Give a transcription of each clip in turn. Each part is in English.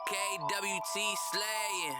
KWT slaying.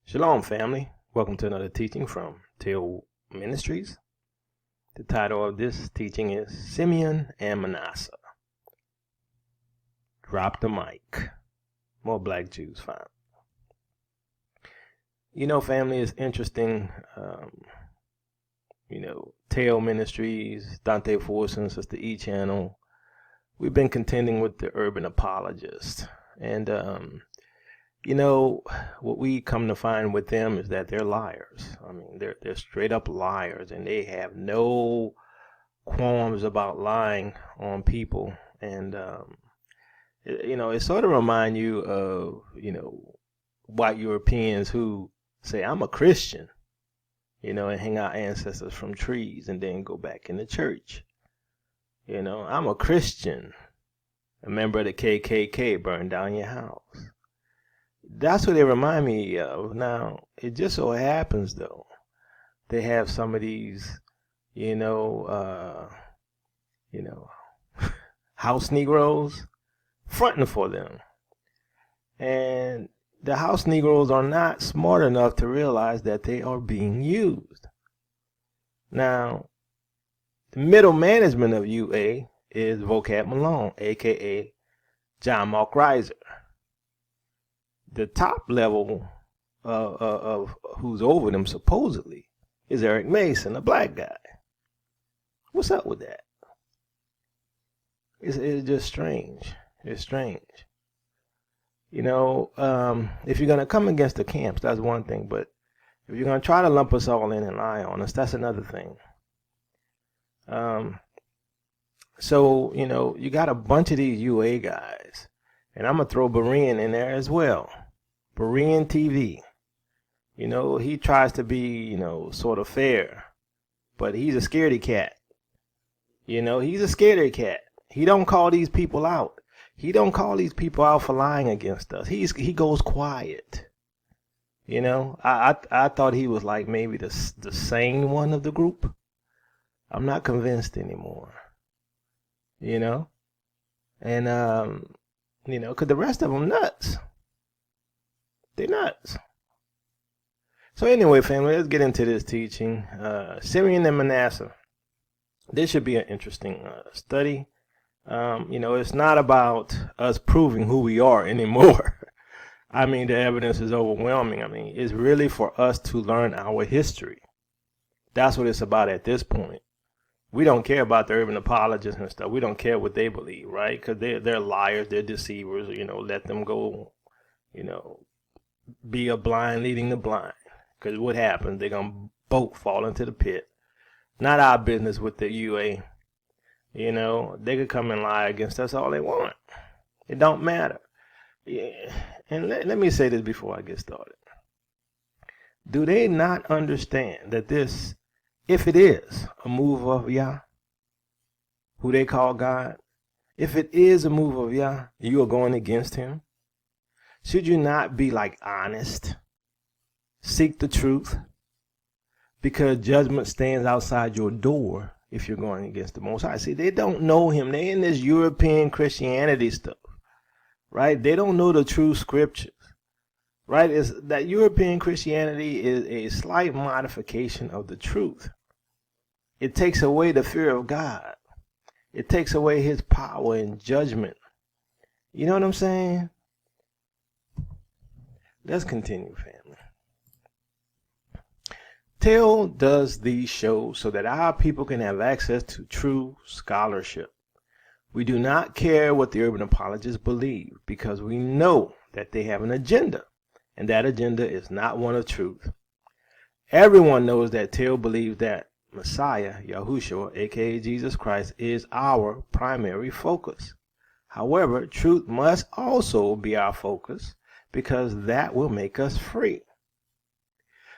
Shalom, family. Welcome to another teaching from Till Ministries. The title of this teaching is Simeon and Manasseh. Drop the mic. More black Jews found. You know, family, is interesting. Till Ministries, Dante Fortson, Sista E channel. We've been contending with the Urban Apologist. And, what we come to find with them is that they're liars. I mean, they're straight up liars, and they have no qualms about lying on people. And, it sort of reminds you of, white Europeans who say, I'm a Christian, and hang out ancestors from trees and then go back in the church. I'm a Christian. A member of the KKK burned down your house. That's what they remind me of. Now, it just so happens, though, they have some of these, house Negroes fronting for them. And the house Negroes are not smart enough to realize that they are being used. Now, the middle management of UA is Vocab Malone, a.k.a. John Mark Reiser. The top level of who's over them supposedly is Eric Mason, a black guy. What's up with that? It's just strange. It's strange. If you're going to come against the camps, that's one thing. But if you're going to try to lump us all in and lie on us, that's another thing. So, you got a bunch of these UA guys. And I'm going to throw Berean in there as well. Berean TV. He tries to be, sort of fair. But he's a scaredy cat. He's a scaredy cat. He don't call these people out. He don't call these people out for lying against us. He goes quiet. I thought he was like maybe the sane one of the group. I'm not convinced anymore. And, because the rest of them nuts. They're nuts. So anyway, family, let's get into this teaching. Simeon and Manasseh. This should be an interesting study. It's not about us proving who we are anymore. I mean, the evidence is overwhelming. I mean, it's really for us to learn our history. That's what it's about at this point. We don't care about the urban apologists and stuff. We don't care what they believe, right? Because they're liars, they're deceivers. Let them go, be a blind leading the blind. Because what happens? They're going to both fall into the pit. Not our business with the UA. They could come and lie against us all they want. It don't matter. Yeah. And let me say this before I get started. Do they not understand that this, if it is a move of Yah, who they call God, if it is a move of Yah, you are going against him? Should you not be honest? Seek the truth? Because judgment stands outside your door if you're going against the Most High. See, they don't know him. They're in this European Christianity stuff, right? They don't know the true scriptures, right? It's that European Christianity is a slight modification of the truth. It takes away the fear of God. It takes away his power and judgment. You know what I'm saying? let's continue, family. Tell does these shows so that our people can have access to true scholarship. We do not care what the urban apologists believe because we know that they have an agenda, and that agenda is not one of truth. Everyone knows that Tell believes that Messiah, Yahushua, aka Jesus Christ, is our primary focus. However, truth must also be our focus because that will make us free.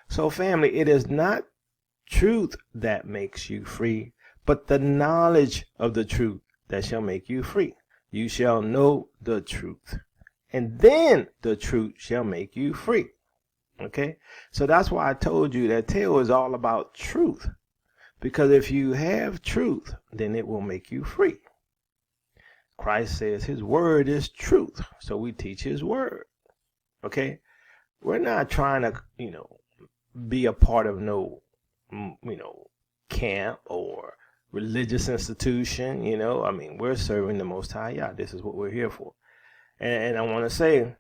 So family, it is not truth that makes you free, but the knowledge of the truth that shall make you free. You shall know the truth, and then the truth shall make you free. Okay? So that's why I told you that Tell is all about truth. Because if you have truth, then it will make you free. Christ says his word is truth, so we teach his word. Okay? We're not trying to, be a part of no, camp or religious institution, we're serving the Most High Yah. This is what we're here for. And I want to say,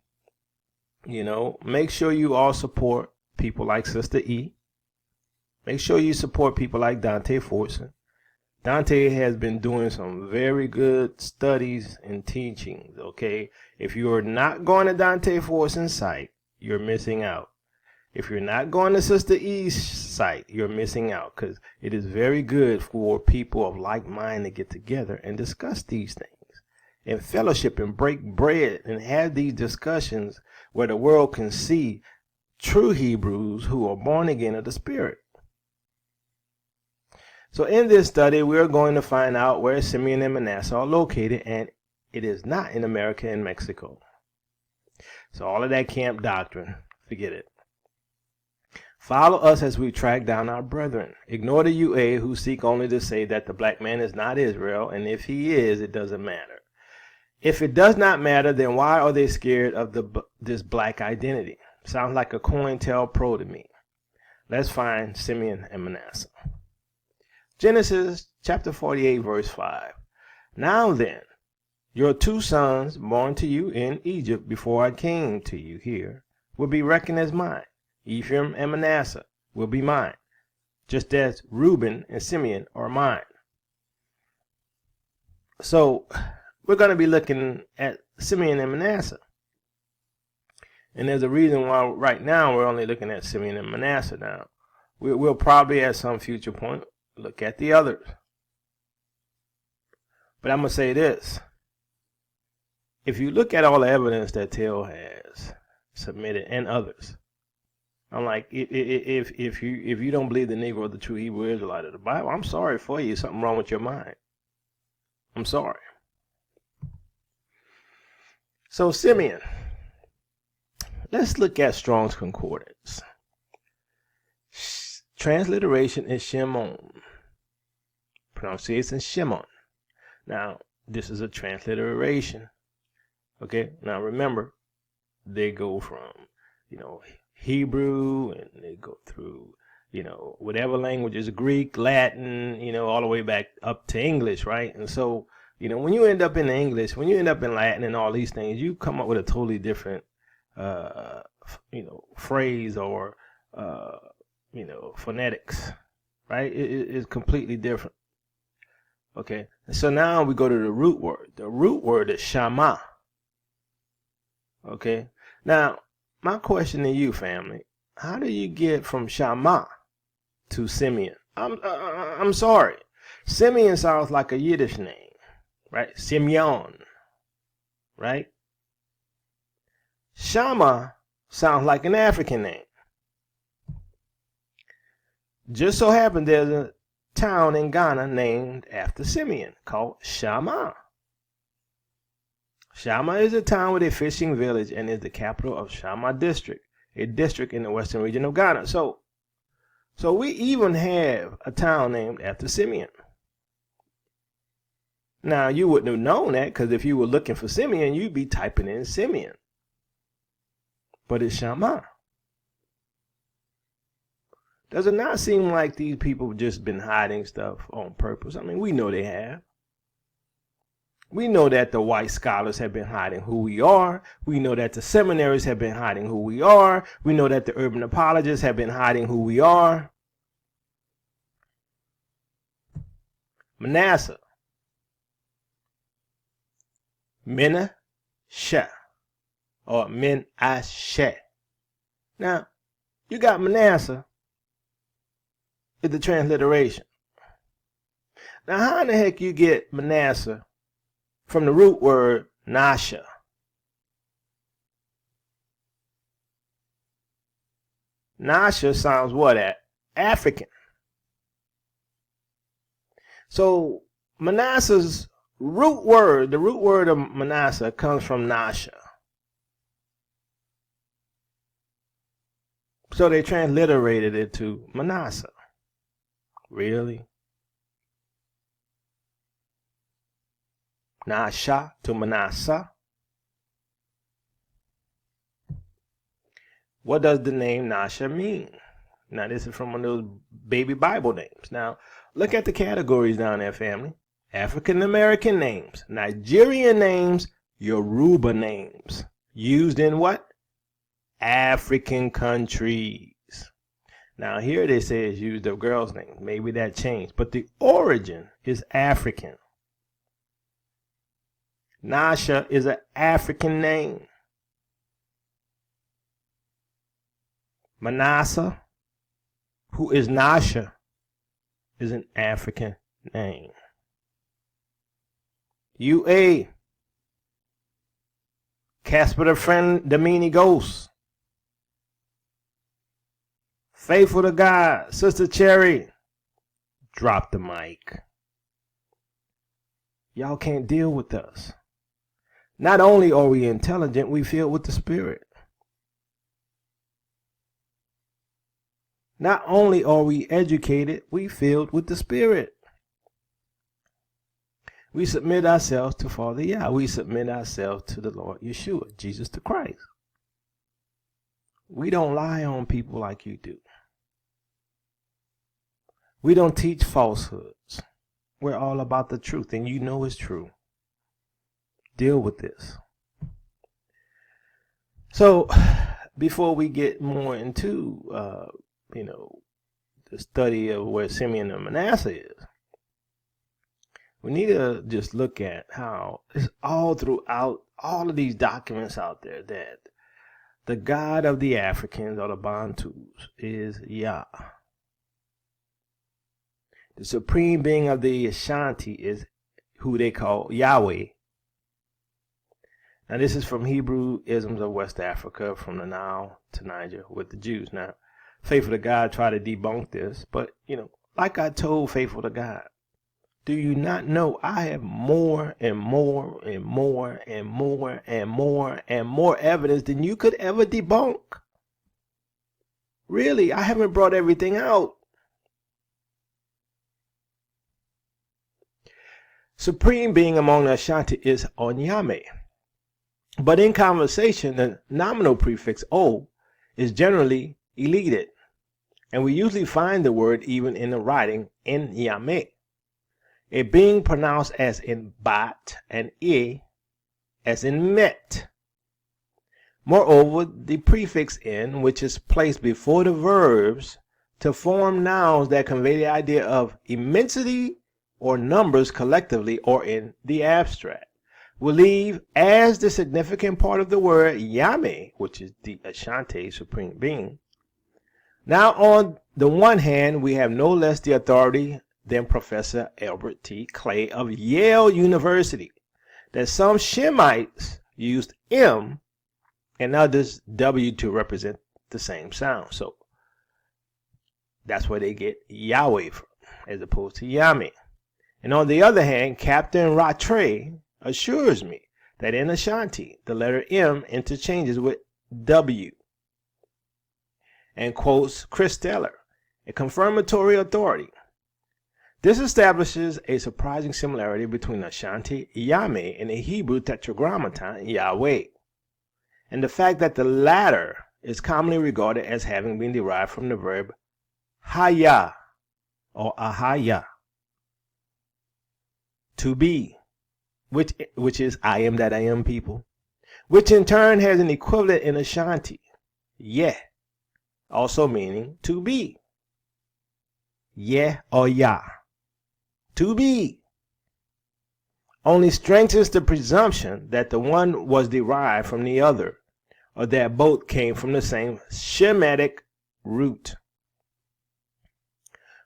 make sure you all support people like Sista E. Make sure you support people like Dante Fortson. Dante has been doing some very good studies and teachings, okay? If you are not going to Dante Fortson's site, you're missing out. If you're not going to Sista E's site, you're missing out because it is very good for people of like mind to get together and discuss these things and fellowship and break bread and have these discussions where the world can see true Hebrews who are born again of the Spirit. So in this study, we're going to find out where Simeon and Manasseh are located, and it is not in America and Mexico. So all of that camp doctrine, forget it. Follow us as we track down our brethren. Ignore the UA who seek only to say that the black man is not Israel, and if he is, it doesn't matter. If it does not matter, then why are they scared of this black identity? Sounds like a COINTELPRO to me. Let's find Simeon and Manasseh. Genesis chapter 48, verse 5. Now then, your 2 sons born to you in Egypt before I came to you here will be reckoned as mine. Ephraim and Manasseh will be mine, just as Reuben and Simeon are mine. So we're going to be looking at Simeon and Manasseh. And there's a reason why right now we're only looking at Simeon and Manasseh now. We'll probably at some future point look at the others. But I'm going to say this. If you look at all the evidence that Tell has submitted and others, I'm like, if you don't believe the Negro is the true Hebrew Israelite of the Bible, I'm sorry for you. Something wrong with your mind. I'm sorry. So Simeon, let's look at Strong's Concordance. Transliteration is Shimon. Pronunciation Shimon. Now, this is a transliteration. Okay, now remember, they go from, Hebrew, and they go through, whatever languages, Greek, Latin, all the way back up to English, right? And so, when you end up in English, when you end up in Latin and all these things, you come up with a totally different, phrase or, phonetics, right? It's completely different. Okay, and so now we go to the root word. The root word is Shama. Okay, now, my question to you, family, how do you get from Shama to Simeon? I'm sorry. Simeon sounds like a Yiddish name, right? Simeon, right? Shama sounds like an African name. Just so happened there's a town in Ghana named after Simeon called Shama. Shama is a town with a fishing village and is the capital of Shama District, a district in the western region of Ghana. So we even have a town named after Simeon. Now, you wouldn't have known that because if you were looking for Simeon, you'd be typing in Simeon. But it's Shama. Does it not seem like these people have just been hiding stuff on purpose? I mean, we know they have. We know that the white scholars have been hiding who we are. We know that the seminaries have been hiding who we are. We know that the urban apologists have been hiding who we are. Manasseh. Manasseh. Or Manasseh. Now, you got Manasseh. It's the transliteration. Now, how in the heck you get Manasseh from the root word Nasha? Nasha sounds what at? African. So Manasseh's root word, the root word of Manasseh comes from Nasha. So they transliterated it to Manasseh. Really? Nasha to Manasseh. What does the name Nasha mean? Now, this is from one of those baby Bible names. Now, look at the categories down there, family. African American names, Nigerian names, Yoruba names. Used in what? African countries. Now, here they say it's used of girls' names. Maybe that changed. But the origin is African. Nasha is an African name. Manasseh, who is Nasha, is an African name. UA, Casper the Friend, the Meanie Ghost. Faithful to God, Sister Cherry. Drop the mic. Y'all can't deal with us. Not only are we intelligent, we filled with the Spirit. Not only are we educated, we filled with the Spirit. We submit ourselves to Father Yah. We submit ourselves to the Lord Yeshua, Jesus the Christ. We don't lie on people like you do. We don't teach falsehoods. We're all about the truth, and you know it's true. Deal with this. So, before we get more into, the study of where Simeon and Manasseh is, we need to just look at how it's all throughout all of these documents out there that the God of the Africans or the Bantus is Yah. The supreme being of the Ashanti is who they call Yahweh. Now, this is from Hebrew isms of West Africa, from the Nile to Niger with the Jews. Now, Faithful to God try to debunk this, but, like I told Faithful to God, do you not know I have more and more and more and more and more and more evidence than you could ever debunk? Really, I haven't brought everything out. Supreme being among the Ashanti is Onyame. But in conversation, the nominal prefix O is generally deleted, and we usually find the word even in the writing in Yame, it being pronounced as in bat and e as in met. Moreover, the prefix in, which is placed before the verbs to form nouns that convey the idea of immensity or numbers collectively or in the abstract, will leave as the significant part of the word Yame, which is the Ashanti supreme being. Now, on the one hand, we have no less the authority than Professor Albert T. Clay of Yale University, that some Shemites used M and others W to represent the same sound. So that's where they get Yahweh from, as opposed to Yame. And on the other hand, Captain Rattray assures me that in Ashanti, the letter M interchanges with W, and quotes Chris Steller, a confirmatory authority. This establishes a surprising similarity between Ashanti Yame and the Hebrew Tetragrammaton Yahweh, and the fact that the latter is commonly regarded as having been derived from the verb haya or ahaya, to be, which is I am that I am people, which in turn has an equivalent in Ashanti, yeah, also meaning to be. Yeah or ya, to be, only strengthens the presumption that the one was derived from the other, or that both came from the same Shemitic root.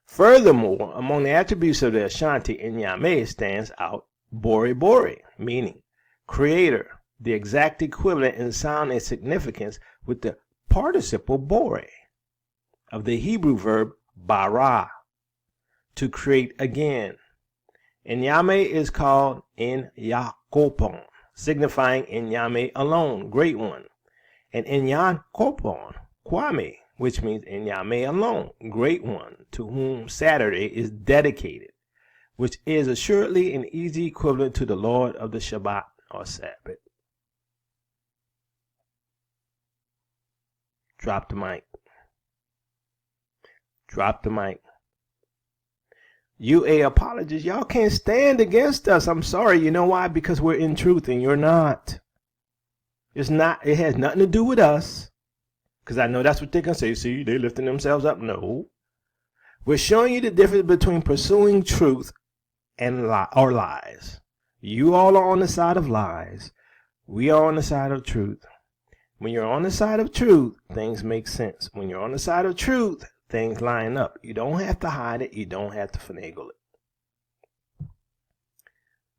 Furthermore, among the attributes of the Ashanti in Yame stands out Bori Bori, meaning creator, the exact equivalent in sound and significance with the participle Bore of the Hebrew verb bara, to create again. Inyame is called Inyakopon, signifying Inyame alone, great one, and Inyakopon, Kwame, which means Inyame alone, great one, to whom Saturday is dedicated, which is assuredly an easy equivalent to the Lord of the Shabbat or Sabbath. Drop the mic. Drop the mic. You apologists, y'all can't stand against us. I'm sorry. You know why? Because we're in truth and you're not. It has nothing to do with us. Because I know that's what they're going to say. See, they're lifting themselves up. No. We're showing you the difference between pursuing truth and lies. You all are on the side of lies. We are on the side of truth. When you're on the side of truth, things make sense. When you're on the side of truth, things line up. You don't have to hide it. You don't have to finagle it.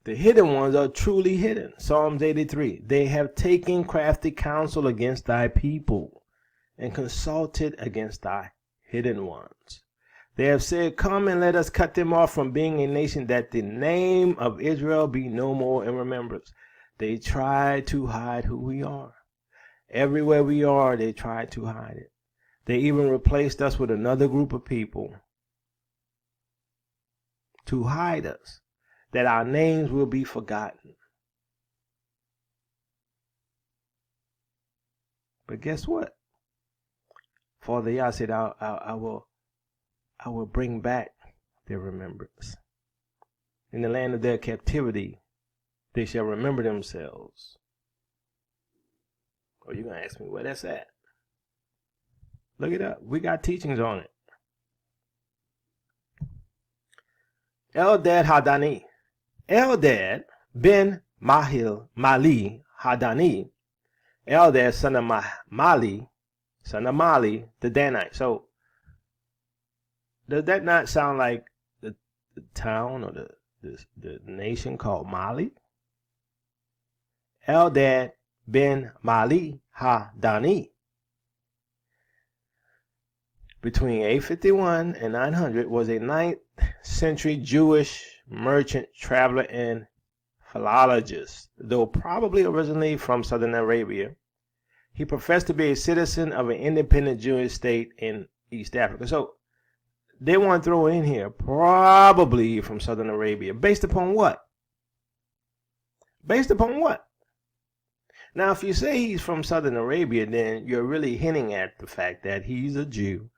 The hidden ones are truly hidden. Psalms 83. They have taken crafty counsel against thy people and consulted against thy hidden ones. They have said, come and let us cut them off from being a nation, that the name of Israel be no more in remembrance. They try to hide who we are. Everywhere we are, they try to hide it. They even replaced us with another group of people to hide us, that our names will be forgotten. But guess what? Father Yah said, I will bring back their remembrance. In the land of their captivity, they shall remember themselves. Oh, you're going to ask me where that's at? Look it up. We got teachings on it. Eldad Hadani. Eldad ben Mali Hadani. Eldad son of Mali, the Danite. So, does that not sound like the town or the nation called Mali? Eldad ben Mali Hadani. Between 851 and 900 was a 9th century Jewish merchant, traveler, and philologist, though probably originally from southern Arabia. He professed to be a citizen of an independent Jewish state in East Africa. So they want to throw in here probably from southern Arabia. Based upon what? Based upon what? Now, if you say he's from southern Arabia, then you're really hinting at the fact that he's a Jew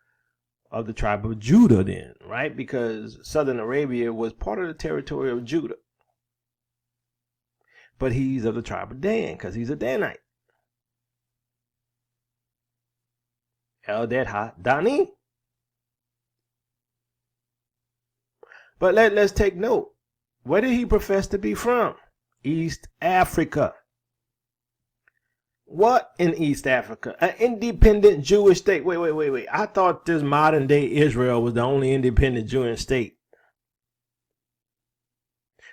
of the tribe of Judah then, right? Because southern Arabia was part of the territory of Judah. But he's of the tribe of Dan because he's a Danite. Eldad Hadani. But let's take note. Where did he profess to be from? East Africa. What in East Africa? An independent Jewish state. Wait. I thought this modern day Israel was the only independent Jewish state.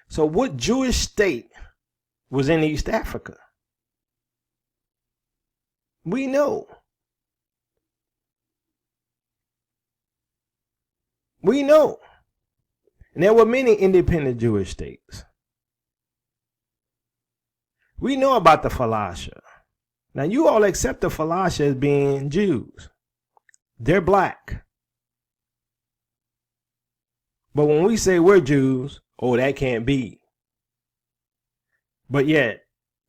So what Jewish state was in East Africa? We know. And there were many independent Jewish states. We know about the Falasha. Now, you all accept the Falasha as being Jews. They're black. But when we say we're Jews, oh, that can't be. But yet,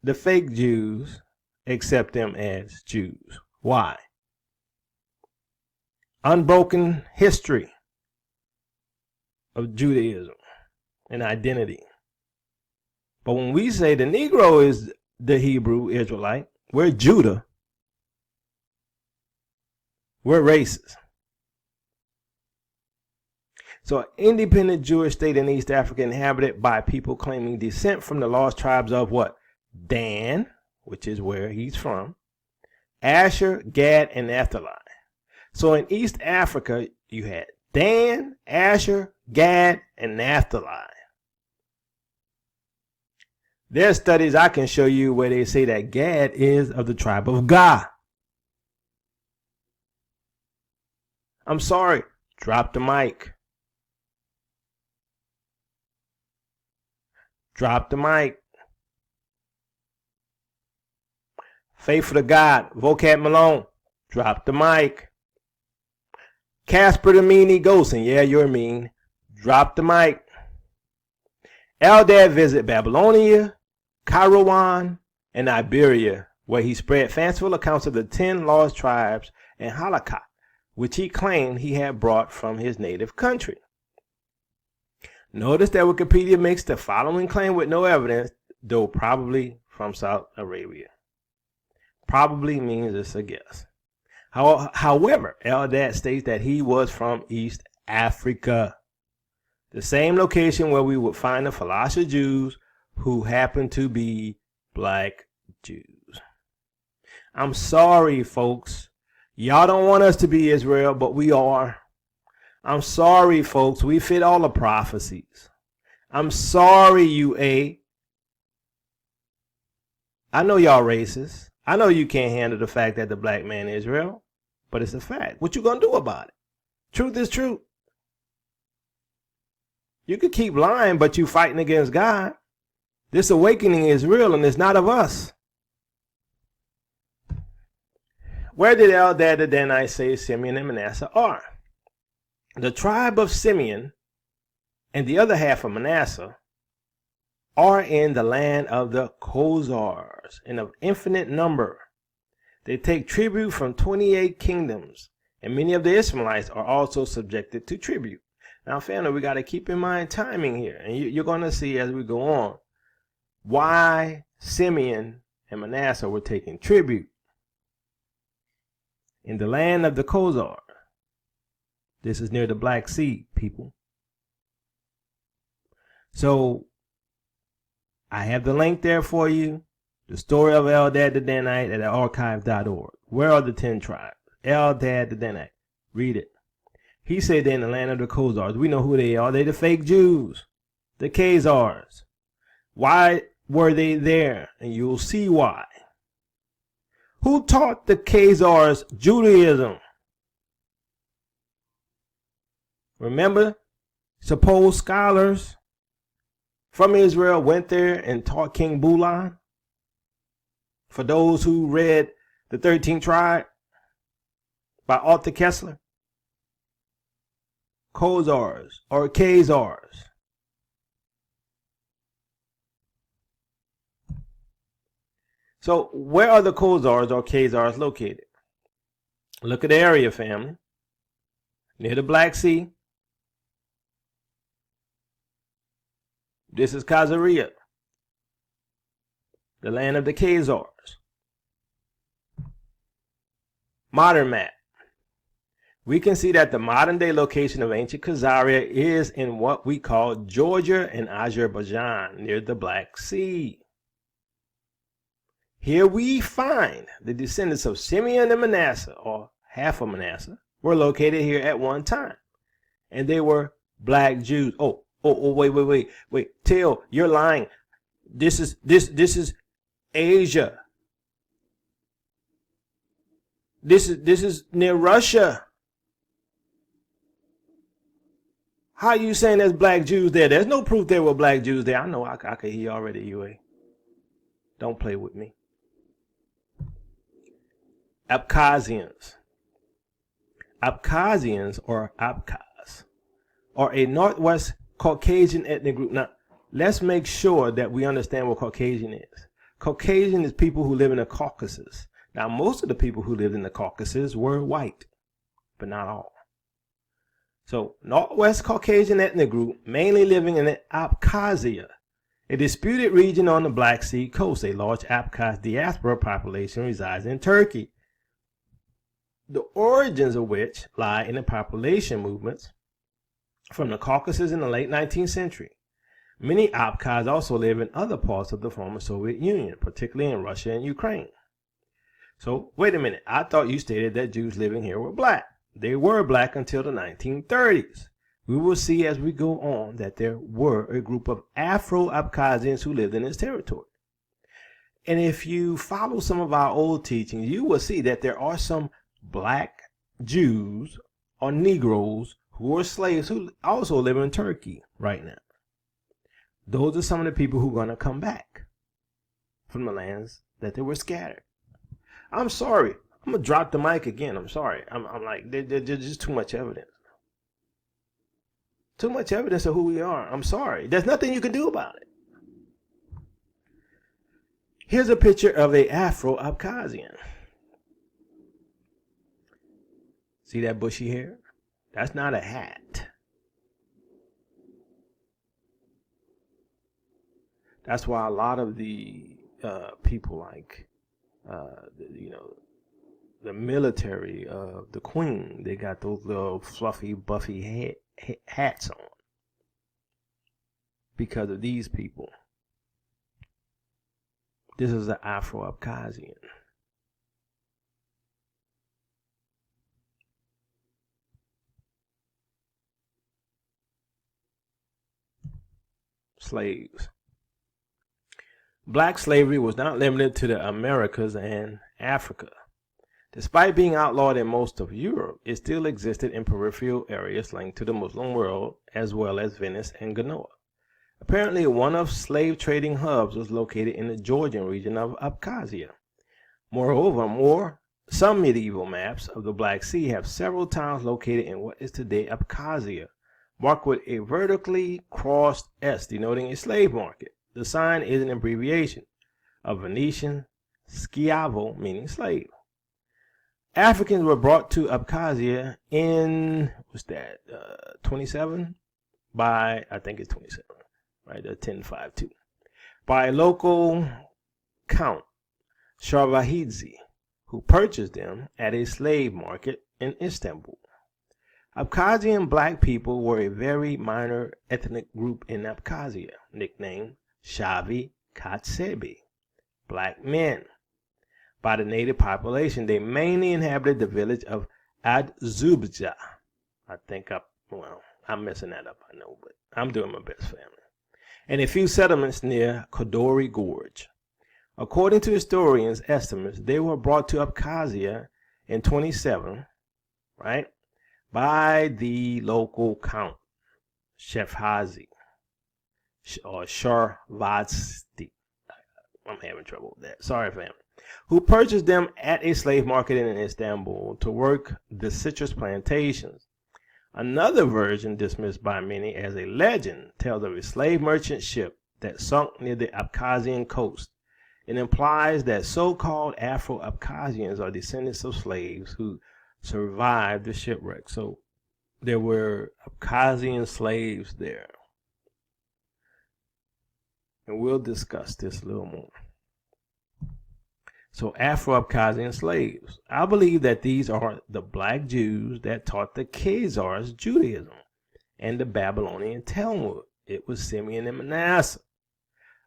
the fake Jews accept them as Jews. Why? Unbroken history of Judaism and identity. But when we say the Negro is the Hebrew Israelite, we're Judah. We're racist. So an independent Jewish state in East Africa inhabited by people claiming descent from the lost tribes of what? Dan, which is where he's from, Asher, Gad, and Naphtali. So in East Africa, you had Dan, Asher, Gad, and Naphtali. There are studies I can show you where they say that Gad is of the tribe of Gad. I'm sorry, drop the mic. Drop the mic. Faithful to God, Vocab Malone, drop the mic. Casper the Meanie Ghostin, yeah, you're mean. Drop the mic. Eldad visit Babylonia, Kairouan, and Iberia, where he spread fanciful accounts of the 10 lost tribes and Halakha, which he claimed he had brought from his native country. Notice that Wikipedia makes the following claim with no evidence, though probably from South Arabia. Probably means it's a guess. However, Eldad states that he was from East Africa, the same location where we would find the Falasha Jews who happen to be black Jews. I'm sorry, folks. Y'all don't want us to be Israel, but we are. I'm sorry, folks. We fit all the prophecies. I'm sorry, UA. I know y'all racist. I know you can't handle the fact that the black man is Israel, but it's a fact. What you gonna do about it? Truth is truth. You could keep lying, but you fighting against God. This awakening is real, and it's not of us. Where did Eldad the Danite say Simeon and Manasseh are? The tribe of Simeon and the other half of Manasseh are in the land of the Khazars, in an infinite number. They take tribute from 28 kingdoms, and many of the Ishmaelites are also subjected to tribute. Now, family, we got to keep in mind timing here, and you're going to see as we go on why Simeon and Manasseh were taking tribute. In the land of the Khazars, this is near the Black Sea, people. So, I have the link there for you. The story of Eldad the Danite at archive.org. Where are the 10 tribes? Eldad the Danite. Read it. He said they're in the land of the Khazars. We know who they are. They're the fake Jews. The Khazars. Why were they there? And you'll see why. Who taught the Khazars Judaism? Remember, supposed scholars from Israel went there and taught King Bulan. For those who read The 13th Tribe by Arthur Kessler. Khazars or Khazars. So where are the Khazars or Khazars located? Look at the area, family. Near the Black Sea. This is Khazaria, the land of the Khazars. Modern map. We can see that the modern day location of ancient Khazaria is in what we call Georgia and Azerbaijan, near the Black Sea. Here we find the descendants of Simeon and Manasseh, or half of Manasseh, were located here at one time. And they were black Jews. Oh, wait. Till, you're lying. This is Asia. This is near Russia. How are you saying there's black Jews there? There's no proof there were black Jews there. I know I can hear you already, UA. Don't play with me. Abkhazians. Abkhazians, or Abkhaz, are a Northwest Caucasian ethnic group. Now, let's make sure that we understand what Caucasian is. Caucasian is people who live in the Caucasus. Now, most of the people who lived in the Caucasus were white, but not all. So, Northwest Caucasian ethnic group, mainly living in Abkhazia, A disputed region on the Black Sea coast, a large Abkhaz diaspora population resides in Turkey, the origins of which lie in the population movements from the Caucasus in the late 19th century. Many Abkhaz also live in other parts of the former Soviet Union, particularly in Russia and Ukraine. So, wait a minute, I thought you stated that Jews living here were black. They were black until the 1930s. We will see as we go on that there were a group of Afro-Abkhazians who lived in this territory. And if you follow some of our old teachings, you will see that there are some black Jews or Negroes who are slaves who also live in Turkey right now. Those are some of the people who are going to come back from the lands that they were scattered. I'm sorry. I'm going to drop the mic again. I'm sorry. I'm like, there's just too much evidence. Too much evidence of who we are. I'm sorry. There's nothing you can do about it. Here's a picture of a Afro-Abkhazian. See that bushy hair? That's not a hat. That's why a lot of the people like, the military, the Queen, they got those little fluffy, buffy hats on because of these people. This is an Afro-Abkhazian. Slaves. Black slavery was not limited to the Americas and Africa. Despite being outlawed in most of Europe, it still existed in peripheral areas linked to the Muslim world, as well as Venice and Genoa. Apparently, one of slave trading hubs was located in the Georgian region of Abkhazia. Moreover, some medieval maps of the Black Sea have several towns located in what is today Abkhazia, marked with a vertically crossed S denoting a slave market. The sign is an abbreviation of Venetian schiavo, meaning slave. Africans were brought to Abkhazia in, 27? I think it's 27, right? 1052. By a local count, Sharvahidze, who purchased them at a slave market in Istanbul. Abkhazian black people were a very minor ethnic group in Abkhazia, nicknamed Shavi Katsebi, black men. By the native population, they mainly inhabited the village of Adzubja. I'm messing that up, I know, but I'm doing my best, family. And a few settlements near Kodori Gorge. According to historians' estimates, they were brought to Abkhazia in 27, right, by the local count, Shefhazi, or Sharvatsty. I'm having trouble with that. Sorry, family. Who purchased them at a slave market in Istanbul to work the citrus plantations. Another version, dismissed by many as a legend, tells of a slave merchant ship that sunk near the Abkhazian coast. It implies that so-called Afro-Abkhazians are descendants of slaves who survived the shipwreck. So there were Abkhazian slaves there. And we'll discuss this a little more. So Afro-Abkhazian slaves. I believe that these are the black Jews that taught the Khazars Judaism and the Babylonian Talmud. It was Simeon and Manasseh.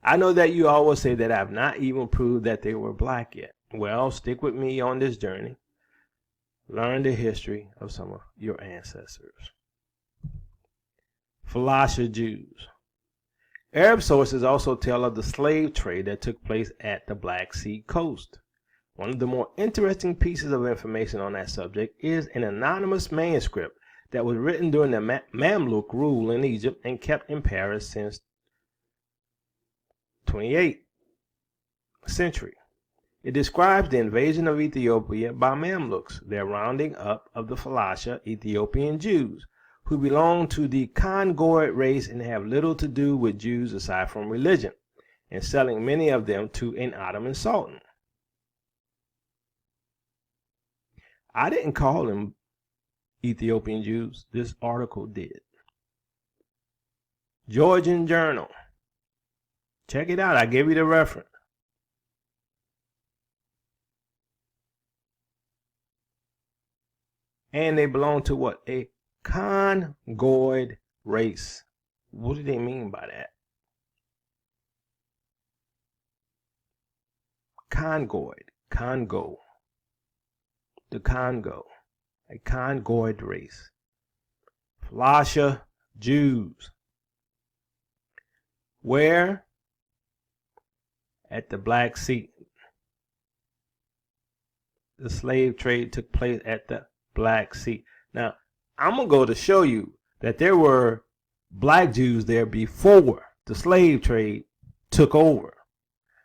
I know that you always say that I've not even proved that they were black yet. Well, stick with me on this journey. Learn the history of some of your ancestors. Falasha Jews. Arab sources also tell of the slave trade that took place at the Black Sea coast. One of the more interesting pieces of information on that subject is an anonymous manuscript that was written during the Mamluk rule in Egypt and kept in Paris since 28th century. It describes the invasion of Ethiopia by Mamluks, their rounding up of the Falasha Ethiopian Jews, who belong to the Congoid race and have little to do with Jews aside from religion, and selling many of them to an Ottoman Sultan. I didn't call them Ethiopian Jews. This article did. Georgian Journal. Check it out. I gave you the reference. And they belong to what? A congoid race. What do they mean by that? Congoid. Congo. The Congo. A congoid race. Phalasha Jews. Where? At the Black Sea. The slave trade took place at the Black Sea. Now, I'm going to go to show you that there were black Jews there before the slave trade took over.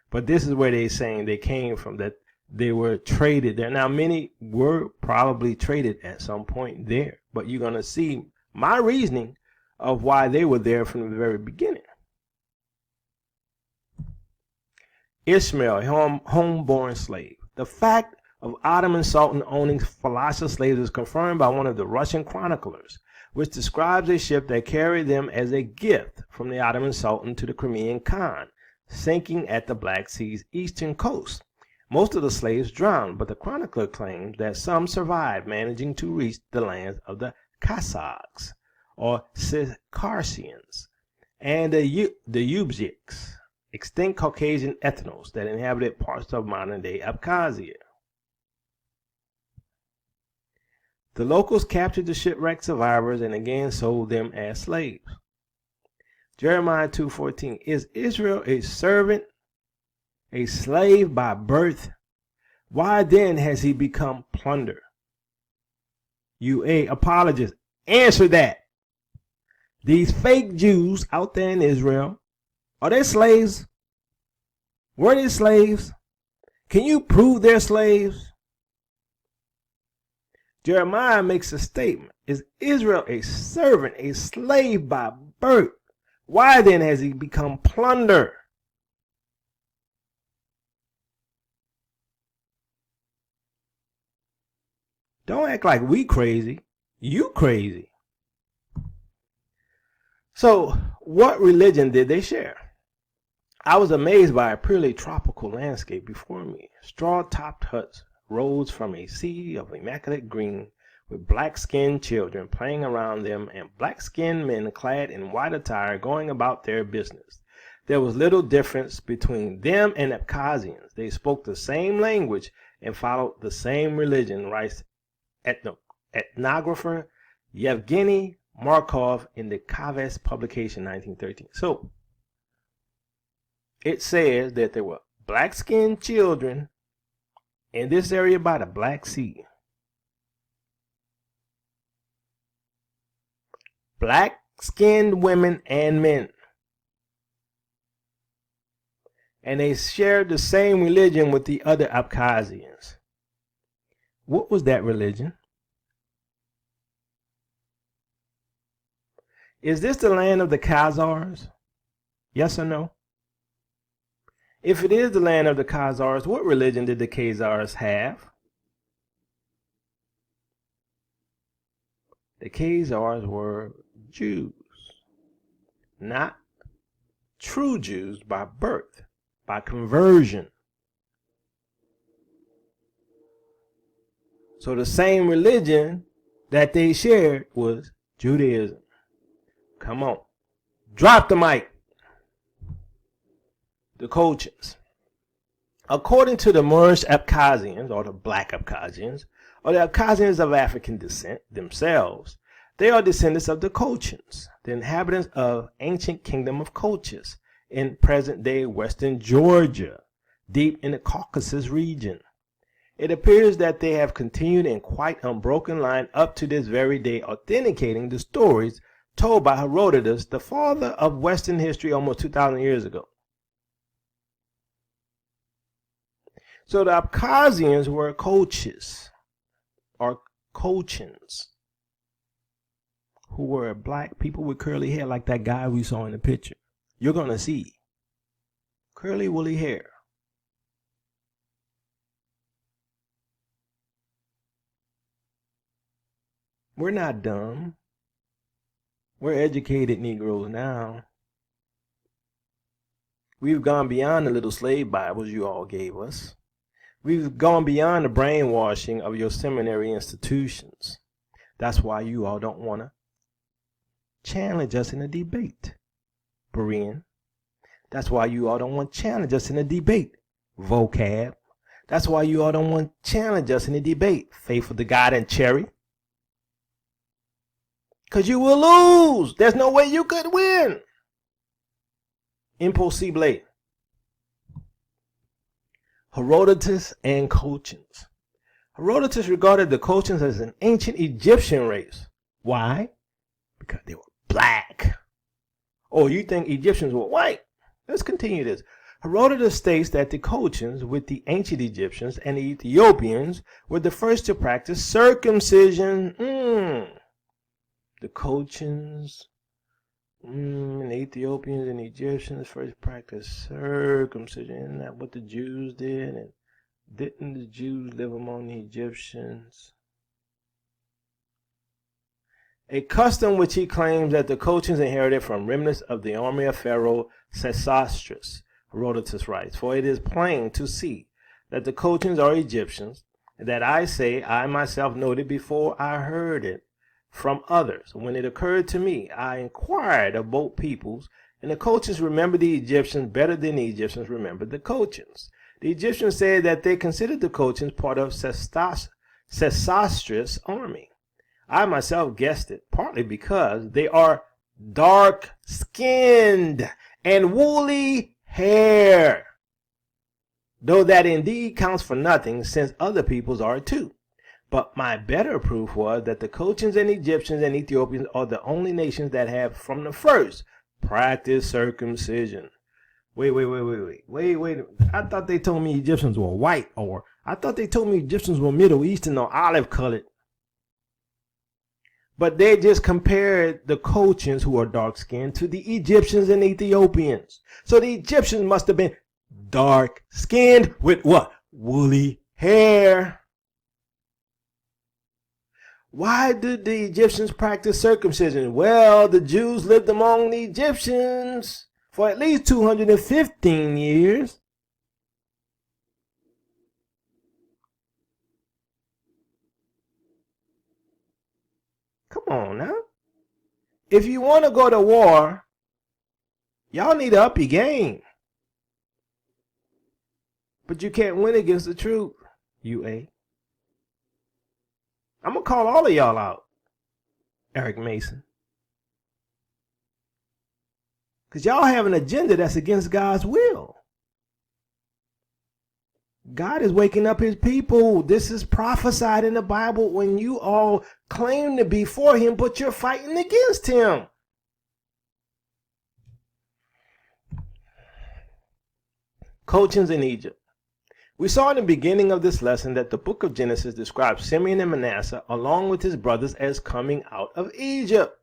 But this is where they're saying they came from, that they were traded there. Now, many were probably traded at some point there. But you're going to see my reasoning of why they were there from the very beginning. Ishmael, homeborn slave. The fact of Ottoman Sultan owning Phalasha slaves is confirmed by one of the Russian chroniclers, which describes a ship that carried them as a gift from the Ottoman Sultan to the Crimean Khan, sinking at the Black Sea's eastern coast. Most of the slaves drowned, but the chronicler claims that some survived, managing to reach the lands of the Cossacks, or Circassians, and the Uzbeks, extinct Caucasian ethnos that inhabited parts of modern-day Abkhazia. The locals captured the shipwrecked survivors and again sold them as slaves. Jeremiah 2:14. Is Israel a servant, a slave by birth? Why then has he become plunder? UA apologists, answer that. These fake Jews out there in Israel, are they slaves? Were they slaves? Can you prove they're slaves? Jeremiah makes a statement. Is Israel a servant, a slave by birth? Why then has he become plunder? Don't act like we crazy. You crazy. So, what religion did they share? I was amazed by a purely tropical landscape before me. Straw-topped huts rose from a sea of immaculate green, with black-skinned children playing around them and black-skinned men clad in white attire going about their business. There was little difference between them and Abkhazians. They spoke the same language and followed the same religion, writes ethnographer Yevgeny Markov in the Khazaria publication 1913. So, it says that there were black-skinned children in this area by the Black Sea. Black-skinned women and men. And they shared the same religion with the other Abkhazians. What was that religion? Is this the land of the Khazars? Yes or no? If it is the land of the Khazars, what religion did the Khazars have? The Khazars were Jews, not true Jews by birth, by conversion. So the same religion that they shared was Judaism. Come on, drop the mic. The Colchians. According to the Moorish Abkhazians, or the Black Abkhazians, or the Abkhazians of African descent themselves, they are descendants of the Colchians, the inhabitants of ancient kingdom of Colchis in present-day western Georgia, deep in the Caucasus region. It appears that they have continued in quite unbroken line up to this very day, authenticating the stories told by Herodotus, the father of Western history almost 2,000 years ago. So the Abkhazians were Colchis, or Colchians, who were black people with curly hair like that guy we saw in the picture. You're going to see curly woolly hair. We're not dumb. We're educated Negroes now. We've gone beyond the little slave Bibles you all gave us. We've gone beyond the brainwashing of your seminary institutions. That's why you all don't want to challenge us in a debate, Berean. That's why you all don't want to challenge us in a debate, Vocab. That's why you all don't want to challenge us in a debate, Faithful to God and Cherry. Because you will lose. There's no way you could win. Impossible. Herodotus and Colchians. Herodotus regarded the Colchians as an ancient Egyptian race. Why? Because they were black. Oh, you think Egyptians were white? Let's continue this. Herodotus states that the Colchians, with the ancient Egyptians and the Ethiopians, were the first to practice circumcision. The Colchians and the Ethiopians and the Egyptians first practiced circumcision. Isn't that what the Jews did? And didn't the Jews live among the Egyptians? A custom which he claims that the Colchians inherited from remnants of the army of Pharaoh Sesostris, Herodotus writes, for it is plain to see that the Colchians are Egyptians, and that I myself noted before I heard it from others. When it occurred to me, I inquired of both peoples, and the Colchians remembered the Egyptians better than the Egyptians remembered the Colchians. The Egyptians said that they considered the Colchians part of Sesostris' army. I myself guessed it, partly because they are dark-skinned and woolly hair, though that indeed counts for nothing, since other peoples are too. But my better proof was that the Colchians and Egyptians and Ethiopians are the only nations that have, from the first, practiced circumcision. Wait. I thought they told me Egyptians were white, or I thought they told me Egyptians were Middle Eastern or olive colored. But they just compared the Colchians, who are dark-skinned, to the Egyptians and Ethiopians. So the Egyptians must have been dark-skinned with what? Woolly hair. Why did the Egyptians practice circumcision? Well, the Jews lived among the Egyptians for at least 215 years. Come on now. If you want to go to war, y'all need to up your game. But you can't win against the truth, UA. I'm going to call all of y'all out, Eric Mason. Because y'all have an agenda that's against God's will. God is waking up his people. This is prophesied in the Bible when you all claim to be for him, but you're fighting against him. Colchians in Egypt. We saw in the beginning of this lesson that the book of Genesis describes Simeon and Manasseh along with his brothers as coming out of Egypt.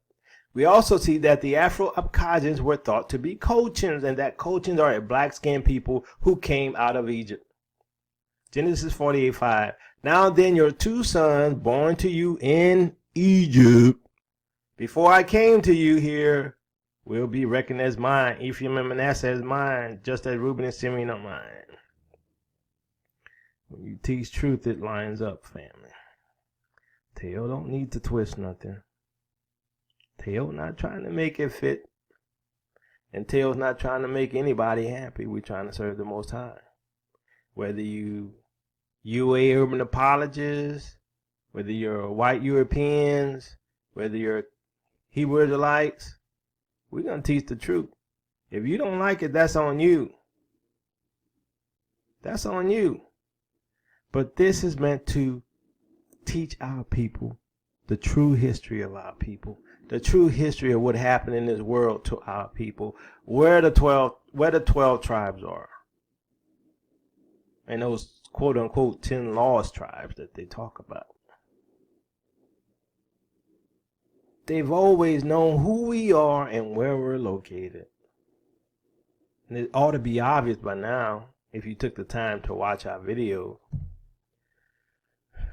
We also see that the Afro-Abkhazians were thought to be Colchians, and that Colchians are a black-skinned people who came out of Egypt. Genesis 48:5. Now then, your two sons born to you in Egypt, before I came to you here, will be reckoned as mine. Ephraim and Manasseh as mine, just as Reuben and Simeon are mine. When you teach truth, it lines up, family. Teo don't need to twist nothing. Teo not trying to make it fit. And Teo's not trying to make anybody happy. We're trying to serve the Most High. Whether you UA Urban Apologists, whether you're white Europeans, whether you're Hebrew Israelites, we're going to teach the truth. If you don't like it, that's on you. That's on you. But this is meant to teach our people the true history of our people, the true history of what happened in this world to our people, where the 12 tribes are, and those quote unquote 10 lost tribes that they talk about. They've always known who we are and where we're located. And it ought to be obvious by now if you took the time to watch our video.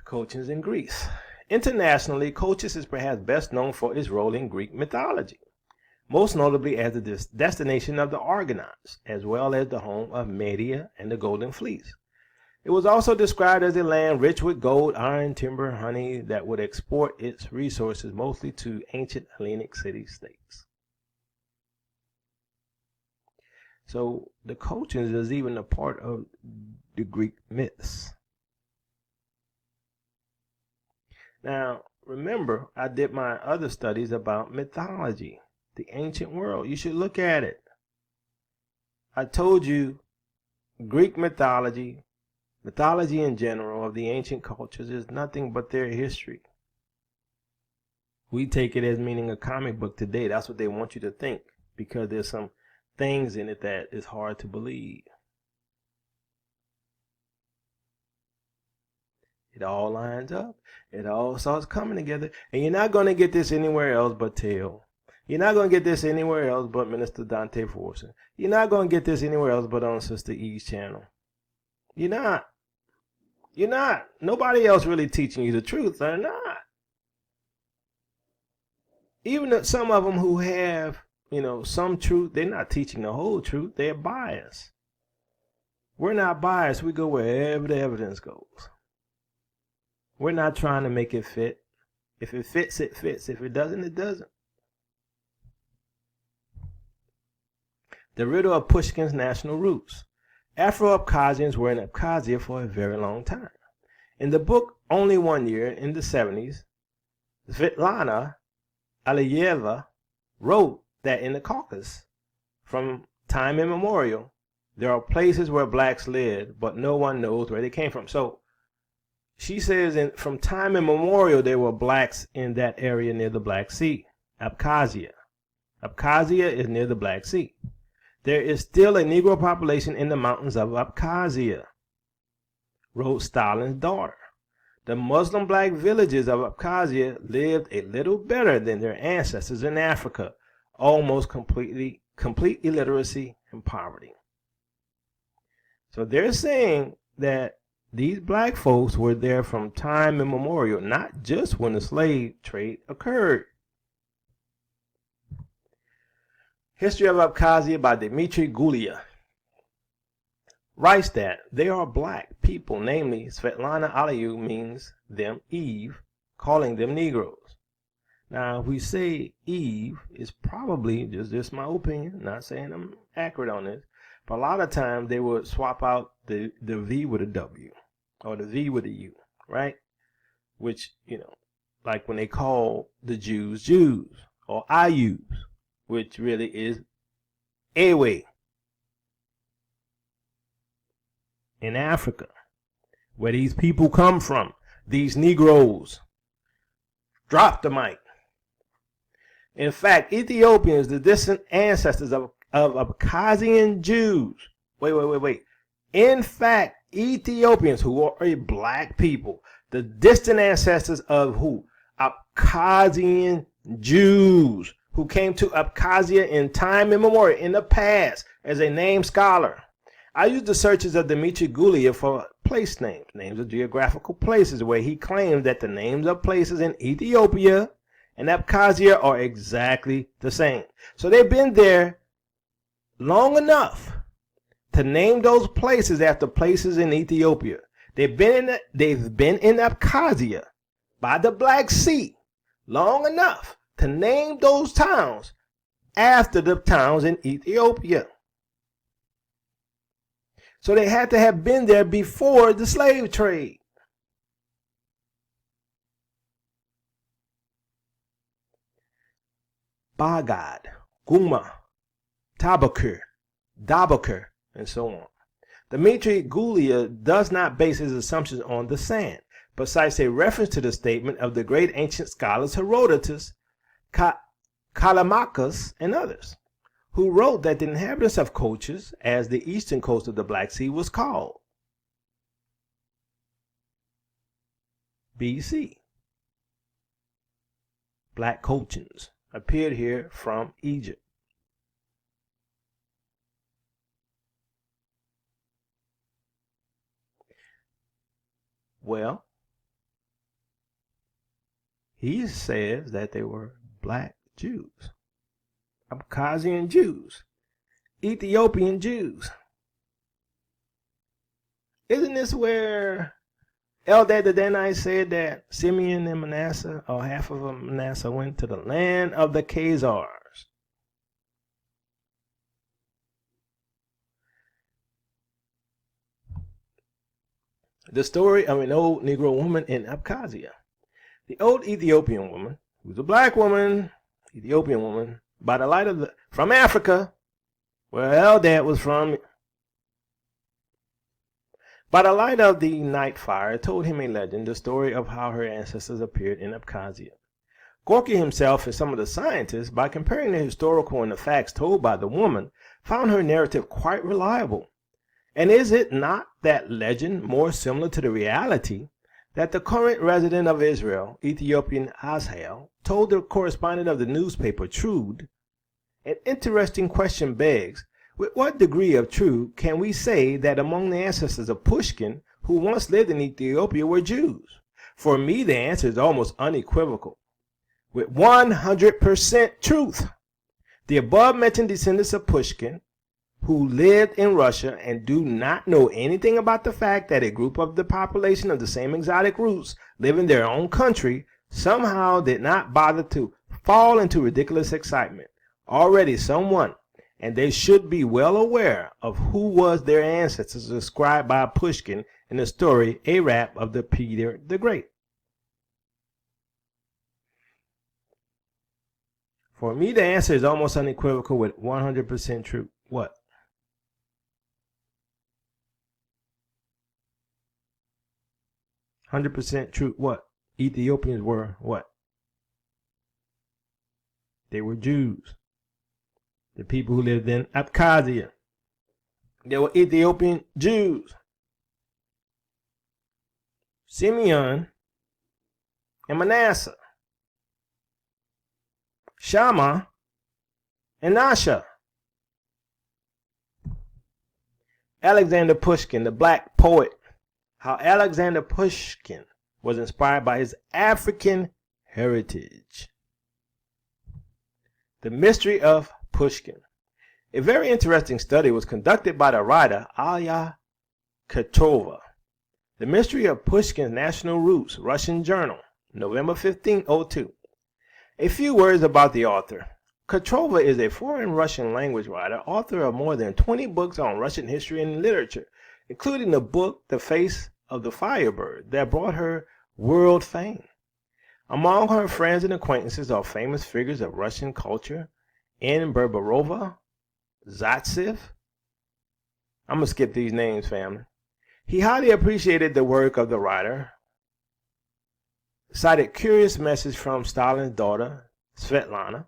Colchians in Greece. Internationally, Colchis is perhaps best known for its role in Greek mythology. most notably as the destination of the Argonauts, as well as the home of Media and the Golden Fleece. It was also described as a land rich with gold, iron, timber, honey that would export its resources mostly to ancient Hellenic city-states. So the Colchians is even a part of the Greek myths. Now, remember, I did my other studies about mythology, the ancient world. You should look at it. I told you Greek mythology in general of the ancient cultures is nothing but their history. We take it as meaning a comic book today. That's what they want you to think, because there's some things in it that is hard to believe. It all lines up. It all starts coming together. And you're not going to get this anywhere else but Tale. You're not going to get this anywhere else but Minister Dante Fortson. You're not going to get this anywhere else but on Sista E's channel. You're not. You're not. Nobody else really teaching you the truth. They're not. Even some of them who have, some truth, they're not teaching the whole truth. They're biased. We're not biased. We go wherever the evidence goes. We're not trying to make it fit. If it fits, it fits. If it doesn't, it doesn't. The riddle of Pushkin's national roots. Afro-Abkhazians were in Abkhazia for a very long time. In the book Only 1 Year in the 70s, Svetlana Aliyeva wrote that in the Caucasus, from time immemorial, there are places where blacks lived, but no one knows where they came from. So she says from time immemorial, there were blacks in that area near the Black Sea, Abkhazia. Abkhazia is near the Black Sea. There is still a Negro population in the mountains of Abkhazia, wrote Stalin's daughter. The Muslim black villages of Abkhazia lived a little better than their ancestors in Africa, almost complete illiteracy and poverty. So they're saying that these black folks were there from time immemorial, not just when the slave trade occurred. History of Abkhazia by Dmitry Gulia writes that they are black people, namely Svetlana Aliyu means them Eve, calling them Negroes. Now, if we say Eve, is probably just my opinion, not saying I'm accurate on this, but a lot of times they would swap out the V with a W or the V with a U, right? Which, like when they call the Jews Jews or Ayus, which really is Ewe in Africa, where these people come from, these Negroes. Drop the mic. In fact, Ethiopians, the distant ancestors of Abkhazian Jews. Wait. In fact, Ethiopians, who are a black people, the distant ancestors of who? Abkhazian Jews, who came to Abkhazia in time immemorial, in the past, as a named scholar. I used the searches of Dmitry Gulia for place names of geographical places, where he claimed that the names of places in Ethiopia and Abkhazia are exactly the same. So they've been there long enough to name those places after places in Ethiopia. They've been in Abkhazia by the Black Sea long enough to name those towns after the towns in Ethiopia. So they had to have been there before the slave trade. Bagad, Guma, Tabakur, Dabakur, and so on. Dmitry Gulia does not base his assumptions on the sand, but cites a reference to the statement of the great ancient scholars Herodotus, Callimachus, and others, who wrote that the inhabitants of Colchians, as the eastern coast of the Black Sea was called, BC. Black Colchians appeared here from Egypt. Well, he says that they were black Jews. Abkhazian Jews, Ethiopian Jews. Isn't this where Eldad the Danite said that Simeon and Manasseh, or half of Manasseh, went to the land of the Khazars? The story of an old Negro woman in Abkhazia. The old Ethiopian woman, who was a black woman, Ethiopian woman, by the light of from Africa, where Eldad was from, by the light of the night fire, told him a legend, the story of how her ancestors appeared in Abkhazia. Gorky himself and some of the scientists, by comparing the historical and the facts told by the woman, found her narrative quite reliable. And is it not that legend more similar to the reality that the current resident of Israel, Ethiopian Ashel, told the correspondent of the newspaper Trude? An interesting question begs, with what degree of truth can we say that among the ancestors of Pushkin, who once lived in Ethiopia, were Jews? For me, the answer is almost unequivocal. With 100% truth, the above-mentioned descendants of Pushkin, who lived in Russia and do not know anything about the fact that a group of the population of the same exotic roots live in their own country, somehow did not bother to fall into ridiculous excitement. Already someone, and they should be well aware of who was their ancestors described by Pushkin in the story Arab of the Peter the Great. For me, the answer is almost unequivocal with 100% truth. What? 100% true. What? Ethiopians were what? They were Jews. The people who lived in Abkhazia. They were Ethiopian Jews. Simeon and Manasseh. Shammah and Nasha. Alexander Pushkin, the black poet. How Alexander Pushkin was inspired by his African heritage. The mystery of Pushkin. A very interesting study was conducted by the writer Alya Katrova. The Mystery of Pushkin's National Roots, Russian Journal, November 15, 2002. A few words about the author. Katrova is a foreign Russian language writer, author of more than 20 books on Russian history and literature, including the book The Face of the Firebird that brought her world fame. Among her friends and acquaintances are famous figures of Russian culture, N. Berberova, Zaitsev. I'm going to skip these names, family. He highly appreciated the work of the writer, cited curious message from Stalin's daughter, Svetlana,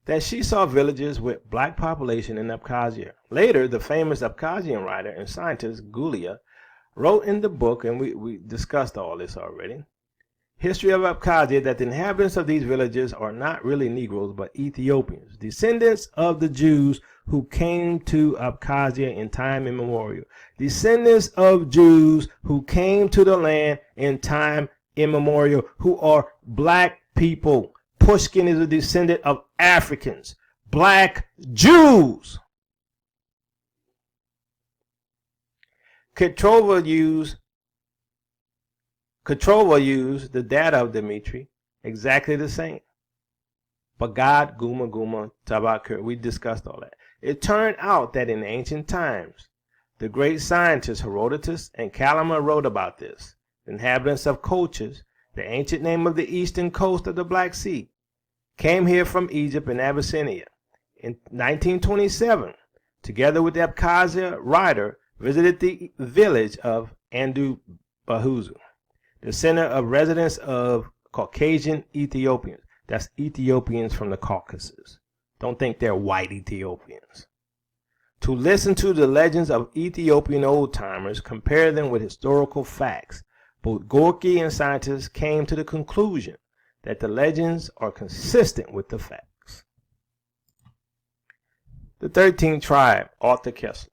that she saw villages with black population in Abkhazia. Later, the famous Abkhazian writer and scientist Gulia wrote in the book, and we discussed all this already, History of Abkhazia, that the inhabitants of these villages are not really Negroes but Ethiopians, descendants of the Jews who came to Abkhazia in time immemorial. Descendants of Jews who came to the land in time immemorial, who are black people. Pushkin is a descendant of Africans, black Jews. Katrova used the data of Dmitri exactly the same. Bagad, Guma, Guma, Tabakir. We discussed all that. It turned out that in ancient times, the great scientists Herodotus and Calima wrote about this. The inhabitants of Colchians, the ancient name of the eastern coast of the Black Sea, came here from Egypt and Abyssinia. In 1927, together with the Abkhazia writer, visited the village of Andu Bahuzu, the center of residence of Caucasian Ethiopians. That's Ethiopians from the Caucasus. Don't think they're white Ethiopians. To listen to the legends of Ethiopian old-timers, compare them with historical facts. Both Gorky and scientists came to the conclusion that the legends are consistent with the facts. The 13th tribe, Arthur Kessler.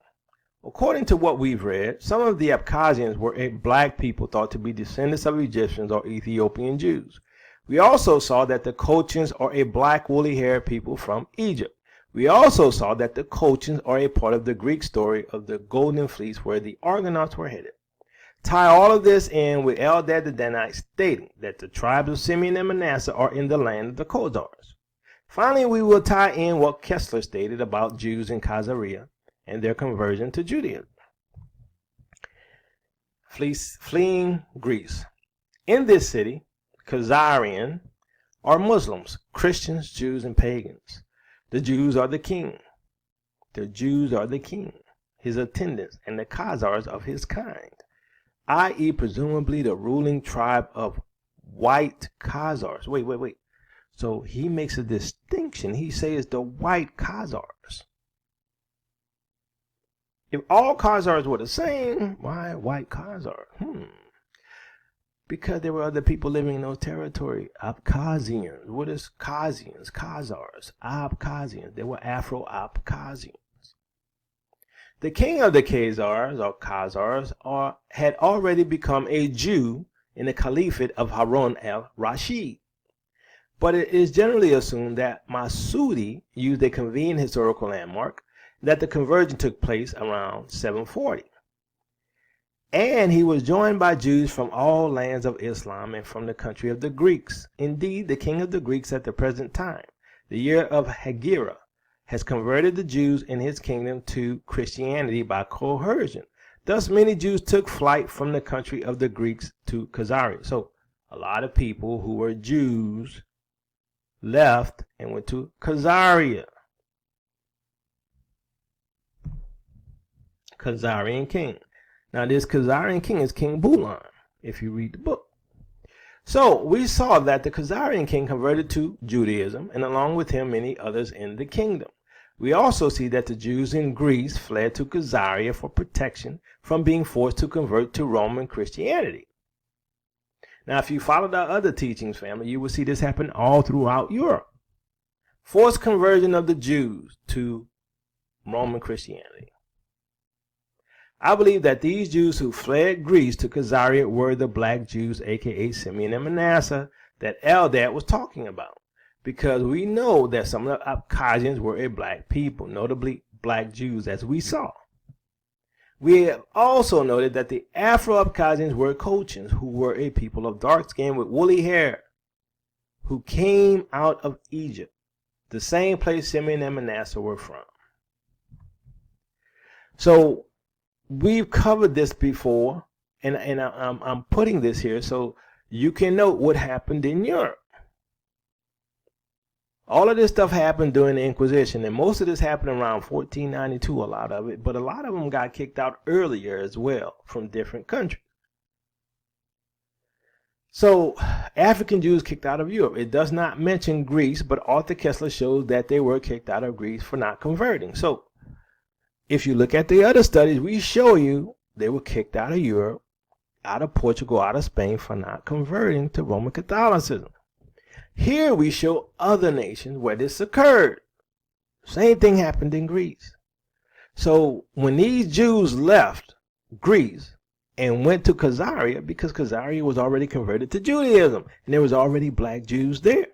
According to what we've read, some of the Abkhazians were a black people thought to be descendants of Egyptians or Ethiopian Jews. We also saw that the Colchians are a black woolly-haired people from Egypt. We also saw that the Colchians are a part of the Greek story of the Golden Fleece where the Argonauts were headed. Tie all of this in with Eldad the Danite stating that the tribes of Simeon and Manasseh are in the land of the Khazars. Finally, we will tie in what Kessler stated about Jews in Khazaria and their conversion to Judaism. Fleeing Greece. In this city, Khazarian are Muslims, Christians, Jews, and pagans. The Jews are the king. The Jews are the king, his attendants, and the Khazars of his kind, i.e. presumably the ruling tribe of white Khazars. Wait. So he makes a distinction. He says the white Khazars. If all Khazars were the same, why white Khazars? Because there were other people living in those territories. Abkhazians. What is Khazians? Khazars. Abkhazians. They were Afro-Abkhazians. The king of the Khazars, or Khazars, had already become a Jew in the caliphate of Harun al-Rashid. But it is generally assumed that Masudi used a convenient historical landmark, that the conversion took place around 740. And he was joined by Jews from all lands of Islam and from the country of the Greeks. Indeed, the king of the Greeks at the present time, the year of Hegira, has converted the Jews in his kingdom to Christianity by coercion. Thus, many Jews took flight from the country of the Greeks to Khazaria. So, a lot of people who were Jews left and went to Khazaria. Khazarian king. Now, this Khazarian king is King Bulan, if you read the book. So, we saw that the Khazarian king converted to Judaism, and along with him, many others in the kingdom. We also see that the Jews in Greece fled to Khazaria for protection from being forced to convert to Roman Christianity. Now, if you followed our other teachings, family, you will see this happen all throughout Europe. Forced conversion of the Jews to Roman Christianity. I believe that these Jews who fled Greece to Khazaria were the black Jews, aka Simeon and Manasseh, that Eldad was talking about. Because we know that some of the Abkhazians were a black people, notably black Jews, as we saw. We have also noted that the Afro-Abkhazians were Colchians, who were a people of dark skin with woolly hair, who came out of Egypt, the same place Simeon and Manasseh were from. So, we've covered this before, and I'm putting this here so you can note what happened in Europe. All of this stuff happened during the Inquisition, and most of this happened around 1492, a lot of it, but a lot of them got kicked out earlier as well from different countries. So, African Jews kicked out of Europe. It does not mention Greece, but Arthur Kessler shows that they were kicked out of Greece for not converting. So, if you look at the other studies, we show you they were kicked out of Europe, out of Portugal, out of Spain for not converting to Roman Catholicism. Here we show other nations where this occurred. Same thing happened in Greece. So when these Jews left Greece and went to Khazaria, because Khazaria was already converted to Judaism, and there was already black Jews there.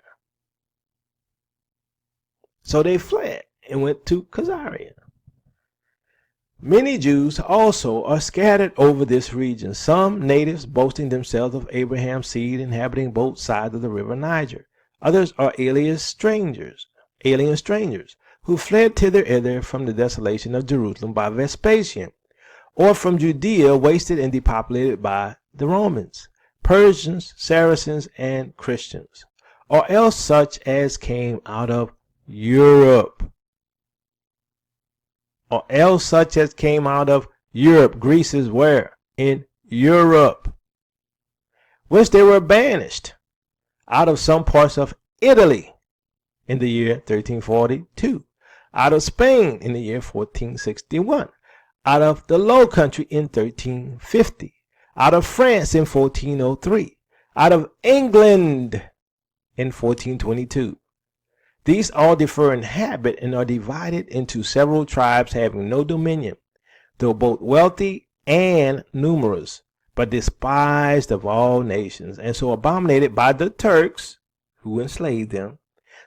So they fled and went to Khazaria. Many Jews also are scattered over this region, some natives boasting themselves of Abraham's seed inhabiting both sides of the river Niger. Others are alien strangers who fled thither from the desolation of Jerusalem by Vespasian, or from Judea wasted and depopulated by the Romans, Persians, Saracens, and Christians, or else such as came out of Europe. Greece is where? In Europe. Which they were banished out of some parts of Italy in the year 1342, out of Spain in the year 1461, out of the Low Country in 1350, out of France in 1403, out of England in 1422. These all differ in habit and are divided into several tribes having no dominion, though both wealthy and numerous, but despised of all nations, and so abominated by the Turks who enslaved them,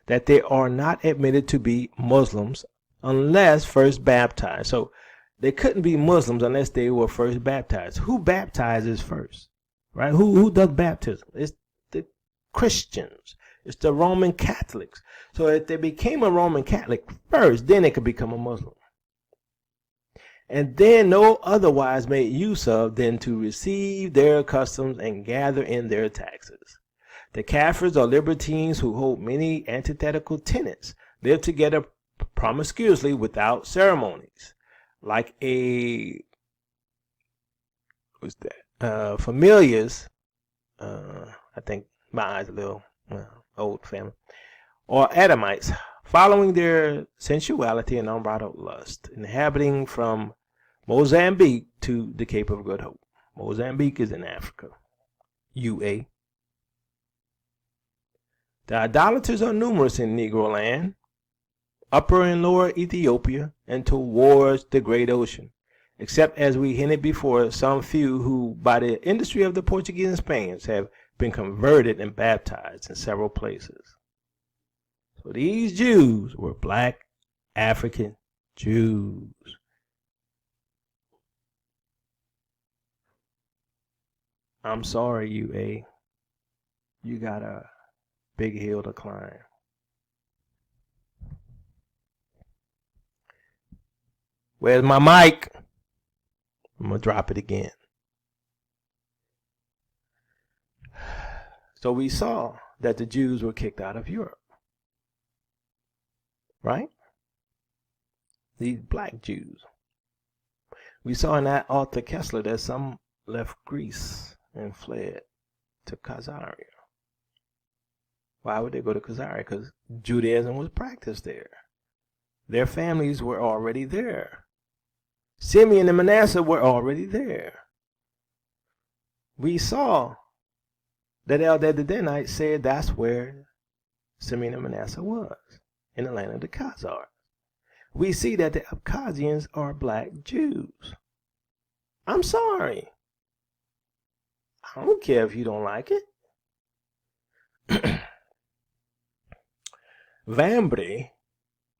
that they are not admitted to be Muslims unless first baptized. So they couldn't be Muslims unless they were first baptized. Who baptizes first? Right? Who does baptism? It's the Christians. It's the Roman Catholics. So if they became a Roman Catholic first, then they could become a Muslim. And then no otherwise made use of than to receive their customs and gather in their taxes. The Kafirs or libertines who hold many antithetical tenets live together promiscuously without ceremonies, like familiars. I think my eyes a little old family, or Adamites, following their sensuality and unbridled lust, inhabiting from Mozambique to the Cape of Good Hope. Mozambique is in Africa. UA. The idolaters are numerous in Negro land, upper and lower Ethiopia, and towards the great ocean, except, as we hinted before, some few who, by the industry of the Portuguese and Spaniards, have been converted and baptized in several places. So these Jews were black African Jews. I'm sorry, UA. You got a big hill to climb. Where's my mic? I'm going to drop it again. So we saw that the Jews were kicked out of Europe. Right? These black Jews. We saw in that Arthur Kessler that some left Greece and fled to Khazaria. Why would they go to Khazaria? Because Judaism was practiced there. Their families were already there. Simeon and Manasseh were already there. We saw that Eldad the Danite said that's where Simeon and Manasseh was, in the land of the Khazars. We see that the Abkhazians are black Jews. I'm sorry. I don't care if you don't like it. Vambri,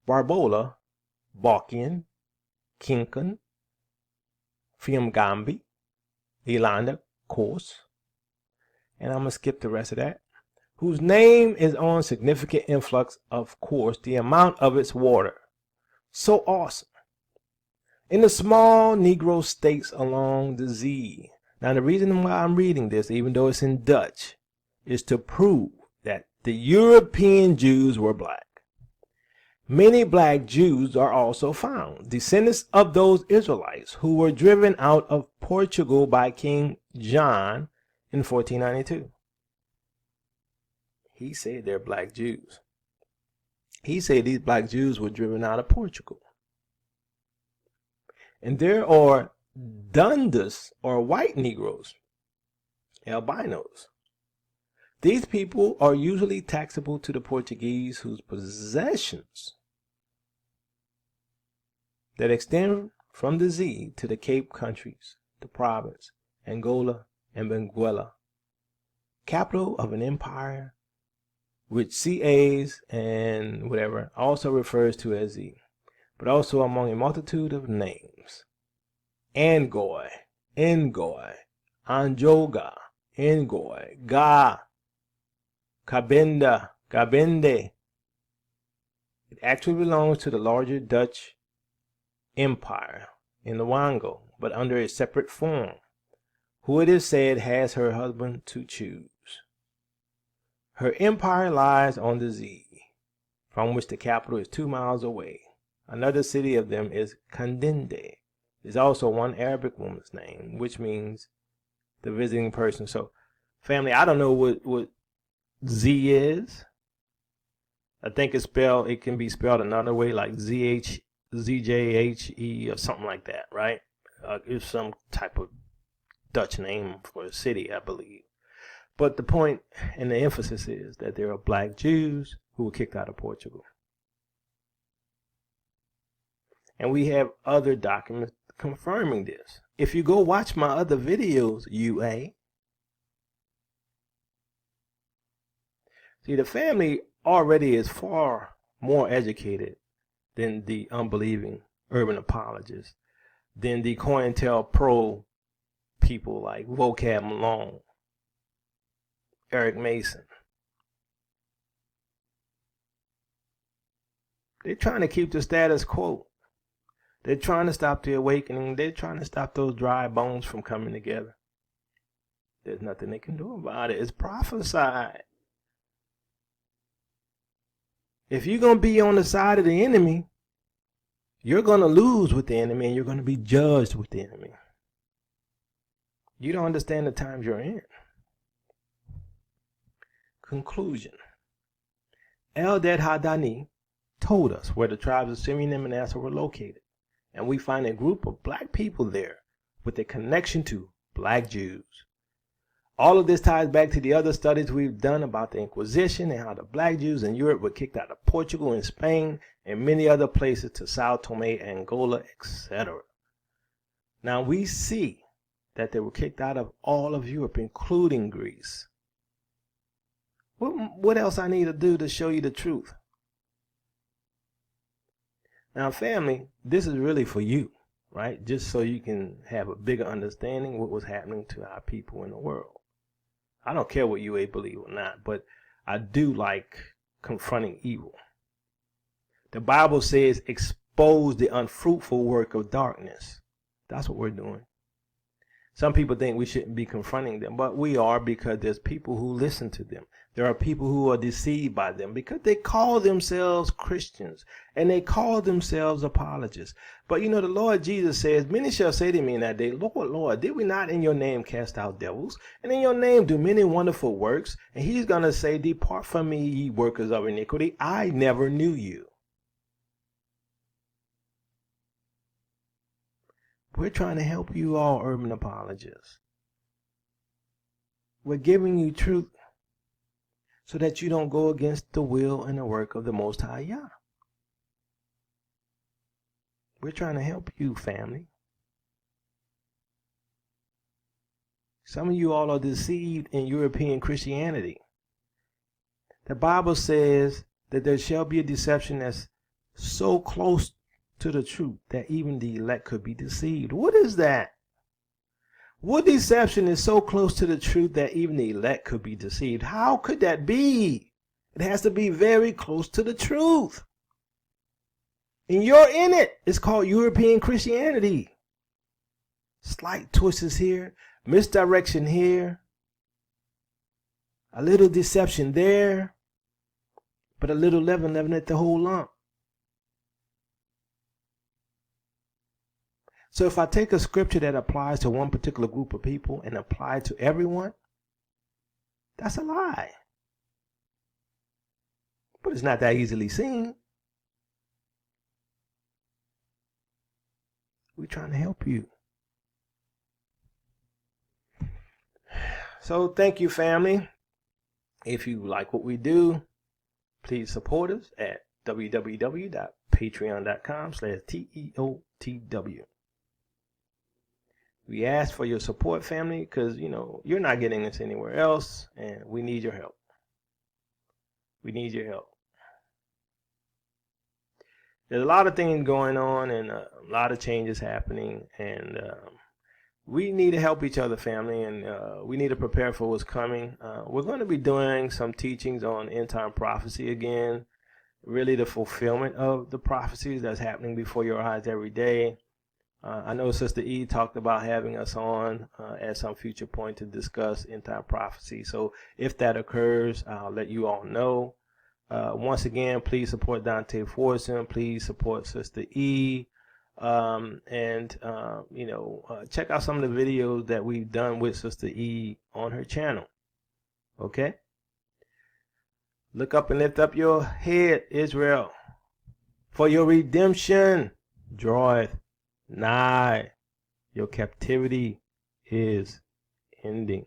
Barbola, Balkian, Kinkan, Fiamgambi, Elanda, Kos, and I'm going to skip the rest of that, whose name is on significant influx, of course, the amount of its water. So awesome. In the small Negro states along the Z. Now, the reason why I'm reading this, even though it's in Dutch, is to prove that the European Jews were black. Many black Jews are also found, descendants of those Israelites who were driven out of Portugal by King John in 1492. He said they're black Jews. He said these black Jews were driven out of Portugal. And there are Dundas, or white Negroes, albinos. These people are usually taxable to the Portuguese, whose possessions that extend from the Z to the Cape countries, the province, Angola, and Benguela, capital of an empire which CAs and whatever also refers to as Z, but also among a multitude of names. Angoy, Ngoy, Anjoga, Ngoy, Ga, Cabinda, Gabinde. It actually belongs to the larger Dutch Empire in the Wango, but under a separate form, who it is said has her husband to choose. Her empire lies on the Z, from which the capital is 2 miles away. Another city of them is Contending. There's also one Arabic woman's name, which means the visiting person. So, family, I don't know what Z is. I think it can be spelled another way, like ZJHE or something like that, right? It's some type of Dutch name for a city, I believe. But the point and the emphasis is that there are black Jews who were kicked out of Portugal. And we have other documents confirming this. If you go watch my other videos, UA. See, the family already is far more educated than the unbelieving urban apologists, than the COINTELPRO people like Vocab Malone, Eric Mason. They're trying to keep the status quo. They're trying to stop the awakening. They're trying to stop those dry bones from coming together. There's nothing they can do about it. It's prophesied. If you're going to be on the side of the enemy, you're going to lose with the enemy and you're going to be judged with the enemy. You don't understand the times you're in. Conclusion. Eldad Hadani told us where the tribes of Simeon and Manasseh were located, and we find a group of black people there with a connection to black Jews. All of this ties back to the other studies we've done about the Inquisition and how the black Jews in Europe were kicked out of Portugal and Spain and many other places to Sao Tome, Angola, etc. Now we see that they were kicked out of all of Europe, including Greece. What else I need to do to show you the truth? Now, family, this is really for you, right? Just so you can have a bigger understanding of what was happening to our people in the world. I don't care what you believe or not, but I do like confronting evil. The Bible says, expose the unfruitful work of darkness. That's what we're doing. Some people think we shouldn't be confronting them, but we are, because there's people who listen to them. There are people who are deceived by them because they call themselves Christians and they call themselves apologists. But you know, the Lord Jesus says, many shall say to me in that day, Lord, Lord, did we not in your name cast out devils? And in your name do many wonderful works? And he's going to say, depart from me, ye workers of iniquity. I never knew you. We're trying to help you all, urban apologists. We're giving you truth so that you don't go against the will and the work of the Most High Yah. We're trying to help you, family. Some of you all are deceived in European Christianity. The Bible says that there shall be a deception that's so close to the truth that even the elect could be deceived. What is that? What deception is so close to the truth that even the elect could be deceived? How could that be? It has to be very close to the truth. And you're in it. It's called European Christianity. Slight twists here, misdirection here, a little deception there, but a little leaven at the whole lump. So if I take a scripture that applies to one particular group of people and apply it to everyone, that's a lie. But it's not that easily seen. We're trying to help you. So thank you, family. If you like what we do, please support us at www.patreon.com/TEOTW. We ask for your support, family, because, you know, you're not getting this anywhere else, and we need your help. We need your help. There's a lot of things going on and a lot of changes happening, and we need to help each other, family, and we need to prepare for what's coming. We're going to be doing some teachings on end-time prophecy again, really the fulfillment of the prophecies that's happening before your eyes every day. I know Sista E talked about having us on at some future point to discuss end-time prophecy. So if that occurs, I'll let you all know. Once again, please support Dante Fortson. Please support Sista E. Check out some of the videos that we've done with Sista E on her channel. Okay? Look up and lift up your head, Israel, for your redemption draweth nigh. Your captivity is ending.